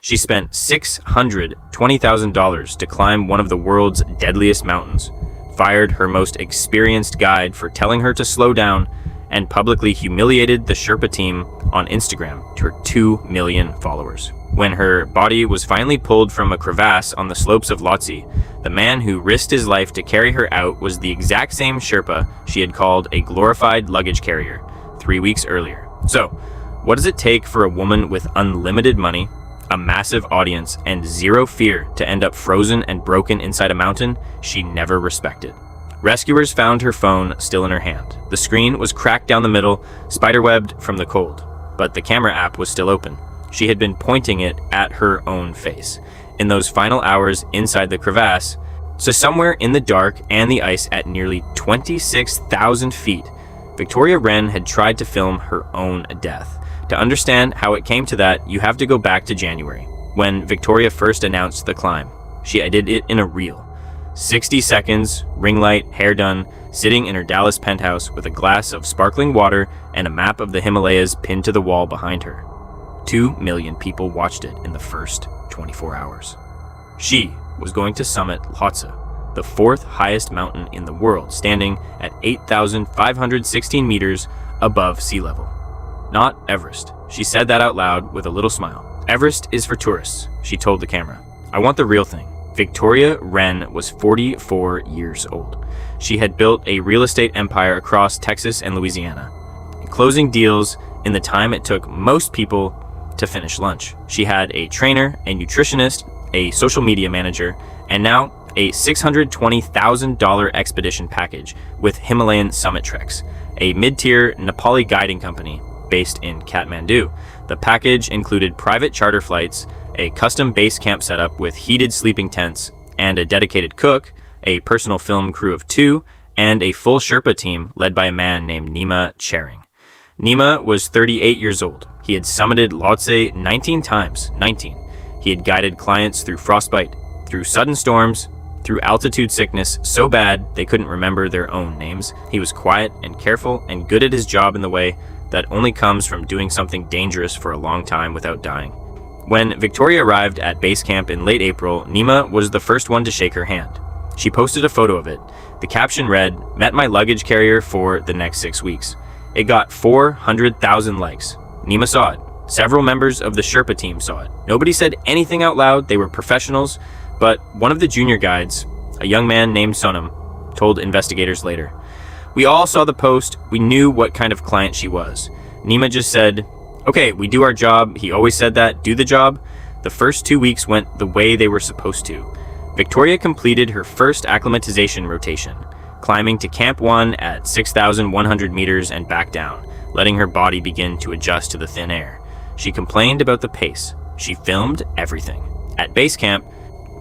She spent $620,000 to climb one of the world's deadliest mountains, fired her most experienced guide for telling her to slow down, and publicly humiliated the Sherpa team on Instagram to her 2 million followers. When her body was finally pulled from a crevasse on the slopes of Lhotse, the man who risked his life to carry her out was the exact same Sherpa she had called a glorified luggage carrier 3 weeks earlier. So, what does it take for a woman with unlimited money, a massive audience, and zero fear to end up frozen and broken inside a mountain she never respected? Rescuers found her phone still in her hand. The screen was cracked down the middle, spiderwebbed from the cold, but the camera app was still open. She had been pointing it at her own face in those final hours inside the crevasse, so somewhere in the dark and the ice at nearly 26,000 feet, Victoria Wren had tried to film her own death. To understand how it came to that, you have to go back to January, when Victoria first announced the climb. She did it in a reel. 60 seconds, ring light, hair done, sitting in her Dallas penthouse with a glass of sparkling water and a map of the Himalayas pinned to the wall behind her. 2 million people watched it in the first 24 hours. She was going to summit Lhotse, the fourth highest mountain in the world, standing at 8,516 meters above sea level. Not Everest. She said that out loud with a little smile. Everest is for tourists, she told the camera. I want the real thing. Victoria Wren was 44 years old. She had built a real estate empire across Texas and Louisiana, closing deals in the time it took most people to finish lunch. She had a trainer, a nutritionist, a social media manager, and now a $620,000 expedition package with Himalayan Summit Treks, a mid-tier Nepali guiding company based in Kathmandu. The package included private charter flights, a custom base camp setup with heated sleeping tents, and a dedicated cook, a personal film crew of 2, and a full Sherpa team led by a man named Nima Charing. Nima was 38 years old. He had summited Lhotse 19 times. 19. He had guided clients through frostbite, through sudden storms, through altitude sickness so bad they couldn't remember their own names. He was quiet and careful and good at his job in the way that only comes from doing something dangerous for a long time without dying. When Victoria arrived at base camp in late April, Nima was the first one to shake her hand. She posted a photo of it. The caption read, "Met my luggage carrier for the next 6 weeks." It got 400,000 likes. Nima saw it. Several members of the Sherpa team saw it. Nobody said anything out loud. They were professionals, but one of the junior guides, a young man named Sonam, told investigators later. We all saw the post. We knew what kind of client she was. Nima just said, "Okay, we do our job." He always said that, do the job. The first 2 weeks went the way they were supposed to. Victoria completed her first acclimatization rotation, climbing to Camp 1 at 6,100 meters and back down, letting her body begin to adjust to the thin air. She complained about the pace. She filmed everything. At base camp,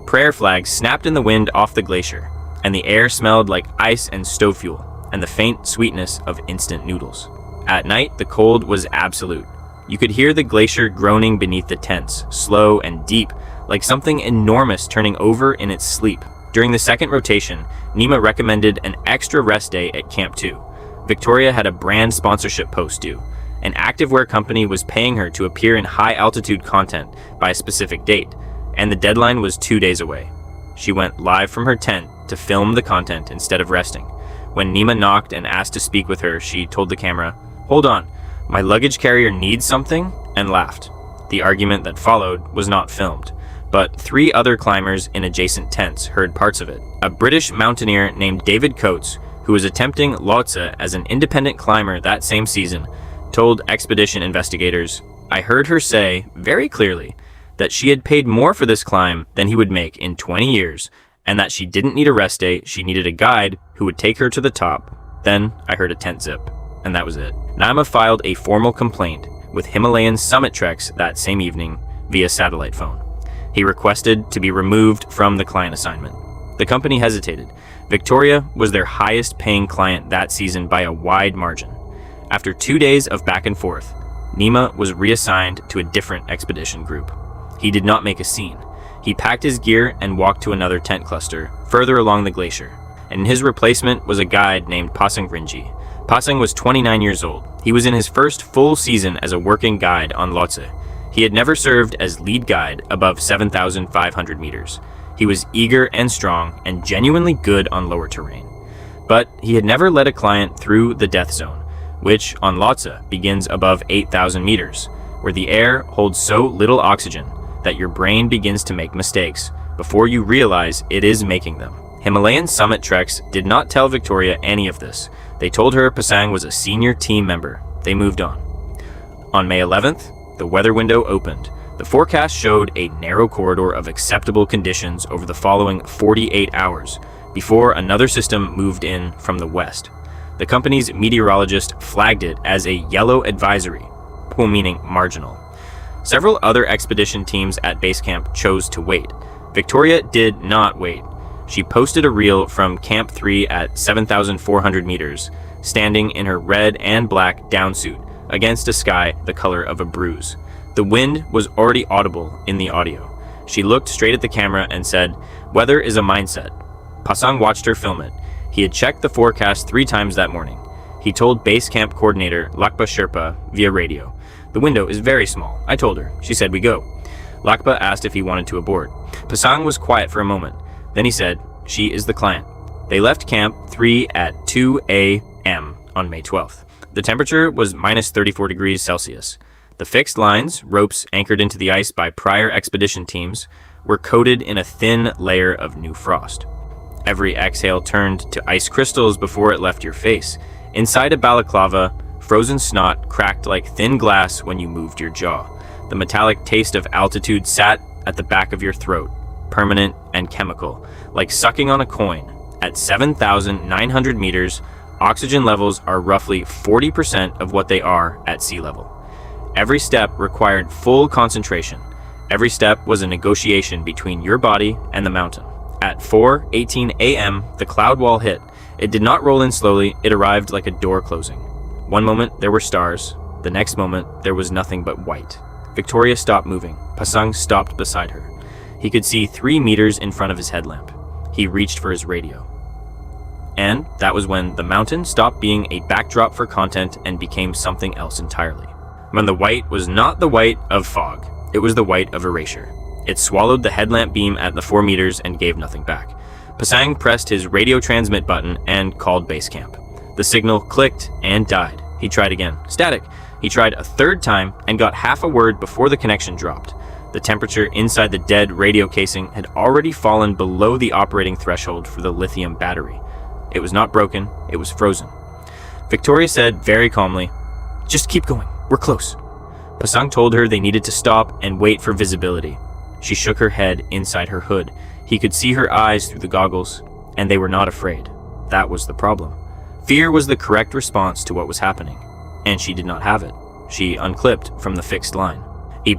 prayer flags snapped in the wind off the glacier, and the air smelled like ice and stove fuel, and the faint sweetness of instant noodles. At night, the cold was absolute. You could hear the glacier groaning beneath the tents, slow and deep, like something enormous turning over in its sleep. During the second rotation, Nima recommended an extra rest day at Camp 2. Victoria had a brand sponsorship post due. An activewear company was paying her to appear in high-altitude content by a specific date, and the deadline was 2 days away. She went live from her tent to film the content instead of resting. When Nima knocked and asked to speak with her, she told the camera, "Hold on, my luggage carrier needs something," and laughed. The argument that followed was not filmed, but 3 other climbers in adjacent tents heard parts of it. A British mountaineer named David Coates, who was attempting Lhotse as an independent climber that same season, told expedition investigators, "I heard her say, very clearly, that she had paid more for this climb than he would make in 20 years, and that she didn't need a rest day, she needed a guide who would take her to the top. Then I heard a tent zip, and that was it." Nima filed a formal complaint with Himalayan Summit Treks that same evening via satellite phone. He requested to be removed from the client assignment. The company hesitated. Victoria was their highest paying client that season by a wide margin. After 2 days of back and forth, Nima was reassigned to a different expedition group. He did not make a scene. He packed his gear and walked to another tent cluster further along the glacier, and his replacement was a guide named Pasang Rinji. Pasang was 29 years old. He was in his first full season as a working guide on Lhotse. He had never served as lead guide above 7,500 meters. He was eager and strong and genuinely good on lower terrain. But he had never led a client through the death zone, which on Lhotse begins above 8,000 meters, where the air holds so little oxygen that your brain begins to make mistakes before you realize it is making them. Himalayan summit treks did not tell Victoria any of this. They told her Pasang was a senior team member. They moved on. On May 11th, the weather window opened. The forecast showed a narrow corridor of acceptable conditions over the following 48 hours before another system moved in from the west. The company's meteorologist flagged it as a yellow advisory, meaning marginal. Several other expedition teams at base camp chose to wait. Victoria did not wait. She posted a reel from Camp 3 at 7,400 meters, standing in her red and black downsuit against a sky the color of a bruise. The wind was already audible in the audio. She looked straight at the camera and said, "Weather is a mindset." Pasang watched her film it. He had checked the forecast 3 times that morning. He told base camp coordinator Lakpa Sherpa via radio, "The window is very small." I told her. She said we go. Lakpa asked if he wanted to abort. Pasang was quiet for a moment. Then he said, "She is the client." They left Camp 3 at 2 a.m. on May 12th. The temperature was minus 34 degrees Celsius. The fixed lines, ropes anchored into the ice by prior expedition teams, were coated in a thin layer of new frost. Every exhale turned to ice crystals before it left your face. Inside a balaclava, frozen snot cracked like thin glass when you moved your jaw. The metallic taste of altitude sat at the back of your throat, permanent and chemical, like sucking on a coin. At 7,900 meters, oxygen levels are roughly 40% of what they are at sea level. Every step required full concentration. Every step was a negotiation between your body and the mountain. At 4:18 a.m., the cloud wall hit. It did not roll in slowly, it arrived like a door closing. One moment there were stars, the next moment there was nothing but white. Victoria stopped moving. Pasang stopped beside her. He could see 3 meters in front of his headlamp. He reached for his radio. And that was when the mountain stopped being a backdrop for content and became something else entirely. When the white was not the white of fog, it was the white of erasure. It swallowed the headlamp beam at the 4 meters and gave nothing back. Pasang pressed his radio transmit button and called base camp. The signal clicked and died. He tried again. Static. He tried a 3rd time and got half a word before the connection dropped. The temperature inside the dead radio casing had already fallen below the operating threshold for the lithium battery. It was not broken, it was frozen. Victoria said very calmly, "Just keep going, we're close." Pasang told her they needed to stop and wait for visibility. She shook her head inside her hood. He could see her eyes through the goggles, and they were not afraid. That was the problem. Fear was the correct response to what was happening, and she did not have it. She unclipped from the fixed line.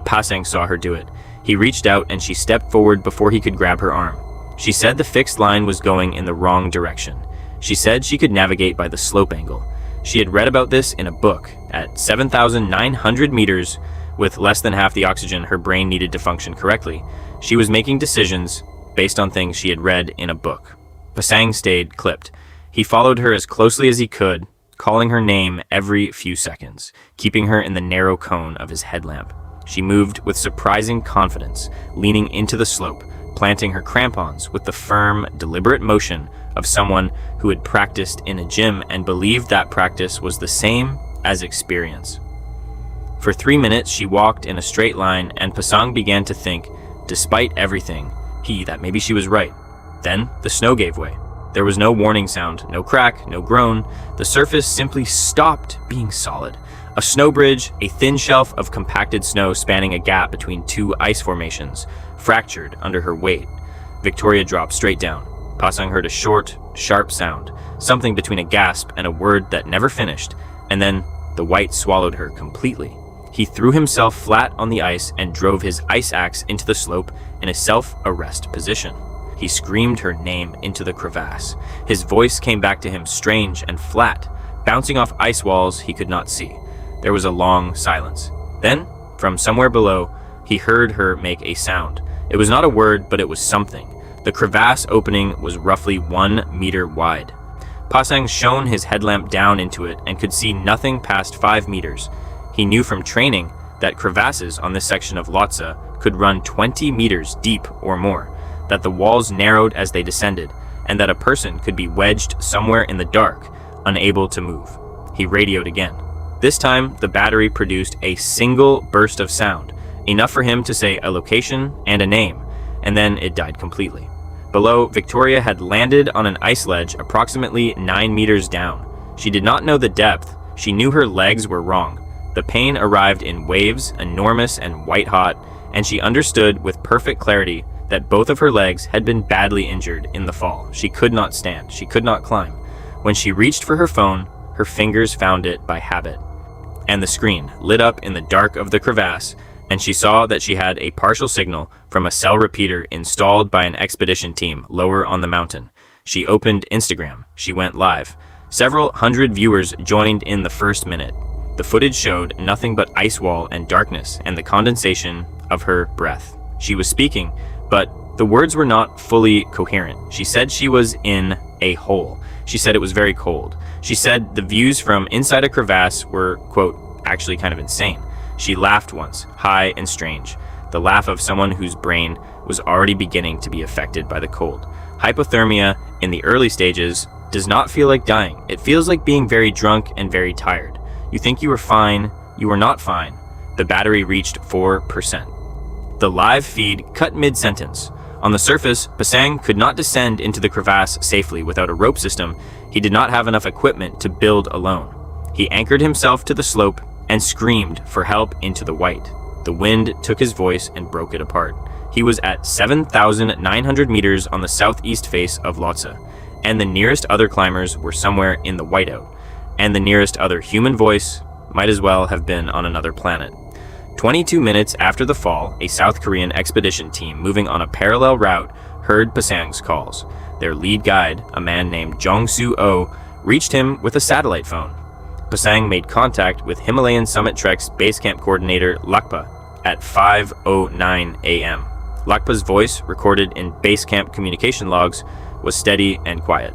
Pasang saw her do it. He reached out and she stepped forward before he could grab her arm. She said the fixed line was going in the wrong direction. She said she could navigate by the slope angle. She had read about this in a book. At 7,900 meters, with less than half the oxygen her brain needed to function correctly, she was making decisions based on things she had read in a book. Pasang stayed clipped. He followed her as closely as he could, calling her name every few seconds, keeping her in the narrow cone of his headlamp. She moved with surprising confidence, leaning into the slope, planting her crampons with the firm, deliberate motion of someone who had practiced in a gym and believed that practice was the same as experience. For 3 minutes, she walked in a straight line, and Pasang began to think, despite everything, that maybe she was right. Then the snow gave way. There was no warning sound, no crack, no groan. The surface simply stopped being solid. A snow bridge, a thin shelf of compacted snow spanning a gap between 2 ice formations, fractured under her weight. Victoria dropped straight down. Pasang heard a short, sharp sound, something between a gasp and a word that never finished, and then the white swallowed her completely. He threw himself flat on the ice and drove his ice axe into the slope in a self-arrest position. He screamed her name into the crevasse. His voice came back to him strange and flat, bouncing off ice walls he could not see. There was a long silence. Then, from somewhere below, he heard her make a sound. It was not a word, but it was something. The crevasse opening was roughly 1 meter wide. Pasang shone his headlamp down into it and could see nothing past 5 meters. He knew from training that crevasses on this section of Lhotse could run 20 meters deep or more, that the walls narrowed as they descended, and that a person could be wedged somewhere in the dark, unable to move. He radioed again. This time, the battery produced a single burst of sound, enough for him to say a location and a name, and then it died completely. Below, Victoria had landed on an ice ledge approximately 9 meters down. She did not know the depth. She knew her legs were wrong. The pain arrived in waves, enormous and white-hot, and she understood with perfect clarity that both of her legs had been badly injured in the fall. She could not stand. She could not climb. When she reached for her phone, her fingers found it by habit, and the screen lit up in the dark of the crevasse, and she saw that she had a partial signal from a cell repeater installed by an expedition team lower on the mountain. She opened Instagram. She went live. Several hundred viewers joined in the first minute. The footage showed nothing but ice wall and darkness and the condensation of her breath. She was speaking, but the words were not fully coherent. She said she was in a hole. She said it was very cold. She said the views from inside a crevasse were, quote, actually kind of insane. She laughed once, high and strange, the laugh of someone whose brain was already beginning to be affected by the cold. Hypothermia in the early stages does not feel like dying. It feels like being very drunk and very tired. You think you are fine, you are not fine. The battery reached 4%. The live feed cut mid-sentence. On the surface, Pasang could not descend into the crevasse safely without a rope system. He did not have enough equipment to build alone. He anchored himself to the slope and screamed for help into the white. The wind took his voice and broke it apart. He was at 7,900 meters on the southeast face of Lhotse, and the nearest other climbers were somewhere in the whiteout, and the nearest other human voice might as well have been on another planet. 22 minutes after the fall, a South Korean expedition team moving on a parallel route heard Pasang's calls. Their lead guide, a man named Jong-Soo-Oh, reached him with a satellite phone. Pasang made contact with Himalayan Summit Trek's base camp coordinator Lakpa at 5:09 a.m. Lakpa's voice, recorded in base camp communication logs, was steady and quiet.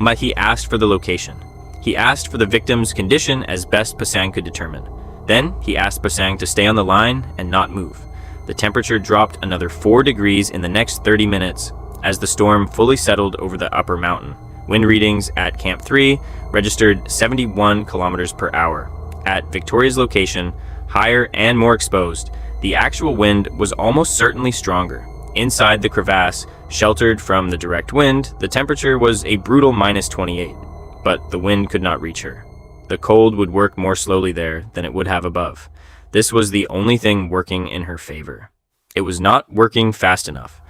But he asked for the location. He asked for the victim's condition as best Pasang could determine. Then he asked Pasang to stay on the line and not move. The temperature dropped another 4 degrees in the next 30 minutes as the storm fully settled over the upper mountain. Wind readings at Camp 3 registered 71 kilometers per hour. At Victoria's location, higher and more exposed, the actual wind was almost certainly stronger. Inside the crevasse, sheltered from the direct wind, the temperature was a brutal -28, but the wind could not reach her. The cold would work more slowly there than it would have above. This was the only thing working in her favor. It was not working fast enough.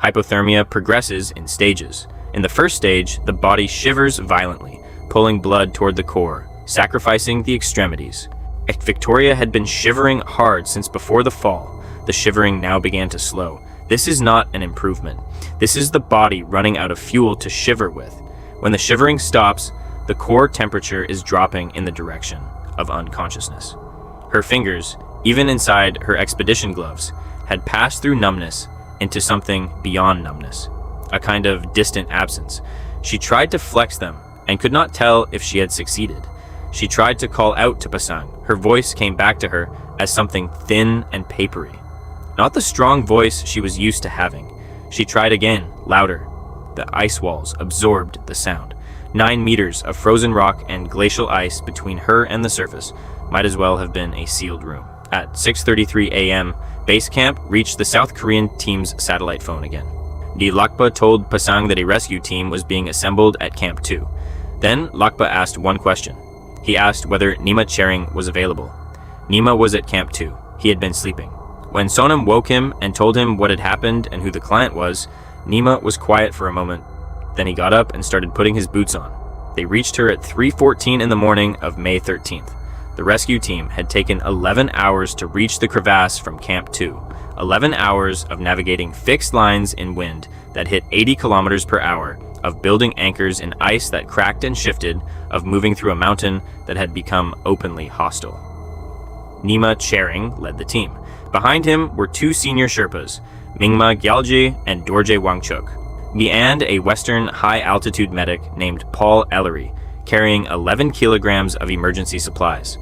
Hypothermia progresses in stages. In the first stage, the body shivers violently, pulling blood toward the core, sacrificing the extremities. Victoria had been shivering hard since before the fall. The shivering now began to slow. This is not an improvement. This is the body running out of fuel to shiver with. When the shivering stops, the core temperature is dropping in the direction of unconsciousness. Her fingers, even inside her expedition gloves, had passed through numbness into something beyond numbness, a kind of distant absence. She tried to flex them and could not tell if she had succeeded. She tried to call out to Pasang. Her voice came back to her as something thin and papery, not the strong voice she was used to having. She tried again, louder. The ice walls absorbed the sound. 9 meters of frozen rock and glacial ice between her and the surface might as well have been a sealed room. At 6:33 a.m., base camp reached the South Korean team's satellite phone again. Lakpa told Pasang that a rescue team was being assembled at Camp 2. Then Lakpa asked one question. He asked whether Nima Chering was available. Nima was at Camp 2. He had been sleeping. When Sonam woke him and told him what had happened and who the client was, Nima was quiet for a moment. Then he got up and started putting his boots on. They reached her at 3:14 in the morning of May 13th. The rescue team had taken 11 hours to reach the crevasse from Camp 2. 11 hours of navigating fixed lines in wind that hit 80 kilometers per hour, of building anchors in ice that cracked and shifted, of moving through a mountain that had become openly hostile. Nima Chering led the team. Behind him were 2 senior Sherpas, Mingma Gyalji and Dorje Wangchuk, and a Western high-altitude medic named Paul Ellery, carrying 11 kilograms of emergency supplies.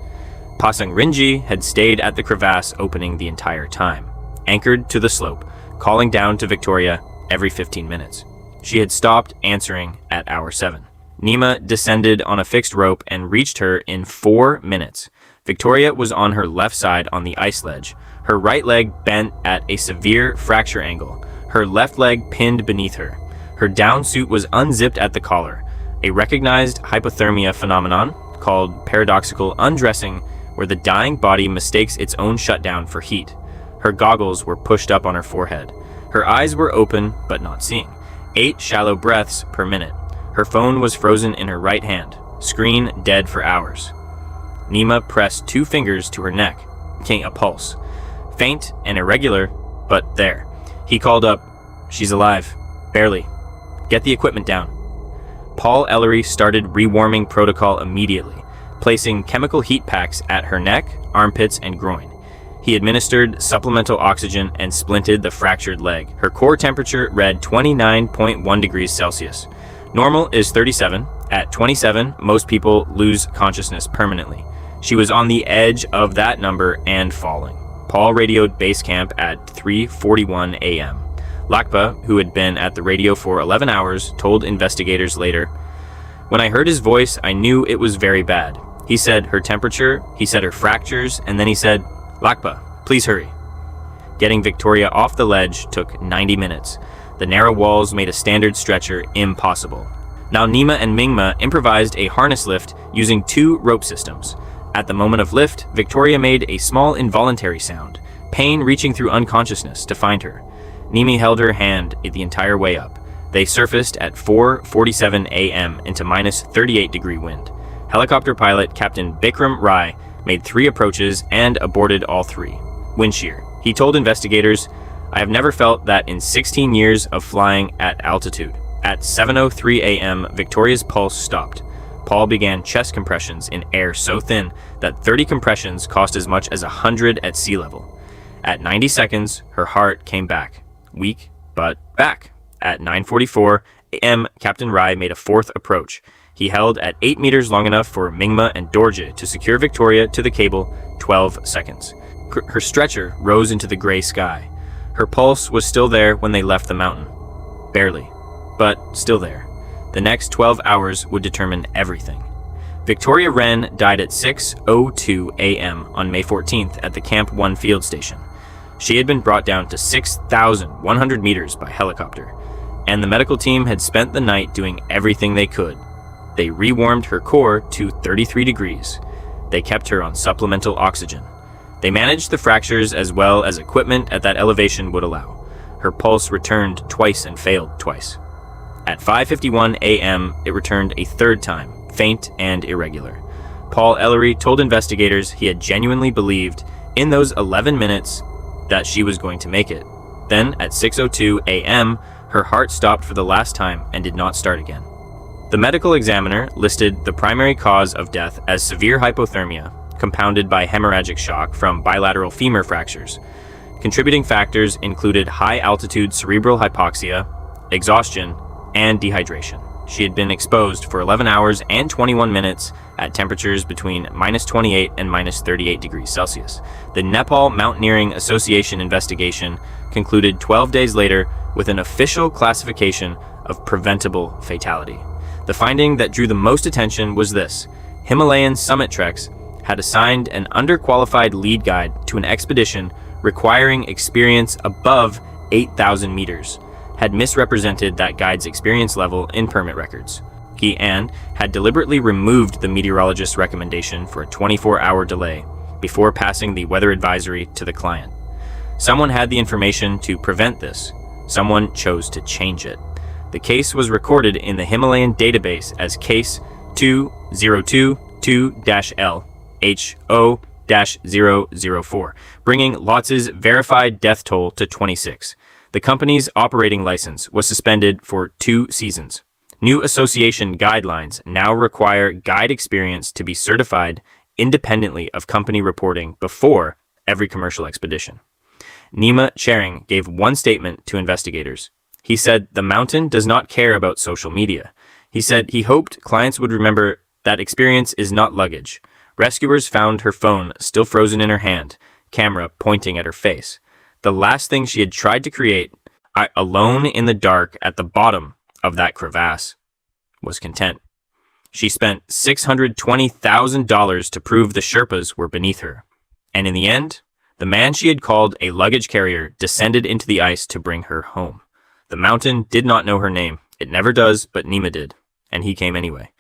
Pasang Rinji had stayed at the crevasse opening the entire time, anchored to the slope, calling down to Victoria every 15 minutes. She had stopped answering at hour 7. Nima descended on a fixed rope and reached her in 4 minutes. Victoria was on her left side on the ice ledge, her right leg bent at a severe fracture angle, her left leg pinned beneath her. Her down suit was unzipped at the collar, a recognized hypothermia phenomenon called paradoxical undressing, where the dying body mistakes its own shutdown for heat. Her goggles were pushed up on her forehead. Her eyes were open but not seeing. 8 shallow breaths per minute. Her phone was frozen in her right hand, screen dead for hours. Nima pressed 2 fingers to her neck, making a pulse. Faint and irregular, but there. He called up, "She's alive. Barely. Get the equipment down." Paul Ellery started rewarming protocol immediately, placing chemical heat packs at her neck, armpits, and groin. He administered supplemental oxygen and splinted the fractured leg. Her core temperature read 29.1 degrees Celsius. Normal is 37. At 27, most people lose consciousness permanently. She was on the edge of that number and falling. Paul radioed base camp at 3:41 a.m. Lakpa, who had been at the radio for 11 hours, told investigators later, "When I heard his voice, I knew it was very bad. He said her temperature, he said her fractures, and then he said, 'Lakpa, please hurry.'" Getting Victoria off the ledge took 90 minutes. The narrow walls made a standard stretcher impossible. Now Nima and Mingma improvised a harness lift using 2 rope systems. At the moment of lift, Victoria made a small involuntary sound, pain reaching through unconsciousness to find her. Nimi held her hand the entire way up. They surfaced at 4:47 a.m. into minus 38 degree wind. Helicopter pilot Captain Bikram Rai made 3 approaches and aborted all 3. Wind shear. He told investigators, "I have never felt that in 16 years of flying at altitude." At 7:03 a.m., Victoria's pulse stopped. Paul began chest compressions in air so thin that 30 compressions cost as much as 100 at sea level. At 90 seconds, her heart came back. Weak, but back. At 9:44 a.m., Captain Rai made a 4th approach. He held at 8 meters long enough for Mingma and Dorje to secure Victoria to the cable, 12 seconds. Her stretcher rose into the gray sky. Her pulse was still there when they left the mountain. Barely, but still there. The next 12 hours would determine everything. Victoria Wren died at 6:02 a.m. on May 14th at the Camp 1 field station. She had been brought down to 6,100 meters by helicopter, and the medical team had spent the night doing everything they could. They rewarmed her core to 33 degrees. They kept her on supplemental oxygen. They managed the fractures as well as equipment at that elevation would allow. Her pulse returned twice and failed twice. At 5:51 a.m., it returned a 3rd time, faint and irregular. Paul Ellery told investigators he had genuinely believed in those 11 minutes that she was going to make it. Then, at 6:02 a.m., her heart stopped for the last time and did not start again. The medical examiner listed the primary cause of death as severe hypothermia, compounded by hemorrhagic shock from bilateral femur fractures. Contributing factors included high-altitude cerebral hypoxia, exhaustion, and dehydration. She had been exposed for 11 hours and 21 minutes at temperatures between minus 28 and minus 38 degrees Celsius. The Nepal Mountaineering Association investigation concluded 12 days later with an official classification of preventable fatality. The finding that drew the most attention was this: Himalayan summit treks had assigned an underqualified lead guide to an expedition requiring experience above 8,000 meters, had misrepresented that guide's experience level in permit records. And had deliberately removed the meteorologist's recommendation for a 24-hour delay before passing the weather advisory to the client. Someone had the information to prevent this. Someone chose to change it. The case was recorded in the Himalayan database as Case 2022-L-HO-004, bringing Lotz's verified death toll to 26. The company's operating license was suspended for 2 seasons. New association guidelines now require guide experience to be certified independently of company reporting before every commercial expedition. Nima Charing gave one statement to investigators. He said the mountain does not care about social media. He said he hoped clients would remember that experience is not luggage. Rescuers found her phone still frozen in her hand, camera pointing at her face. The last thing she had tried to create, alone in the dark at the bottom of that crevasse, was content. She spent $620,000 to prove the Sherpas were beneath her. And in the end, the man she had called a luggage carrier descended into the ice to bring her home. The mountain did not know her name. It never does, but Nima did. And he came anyway.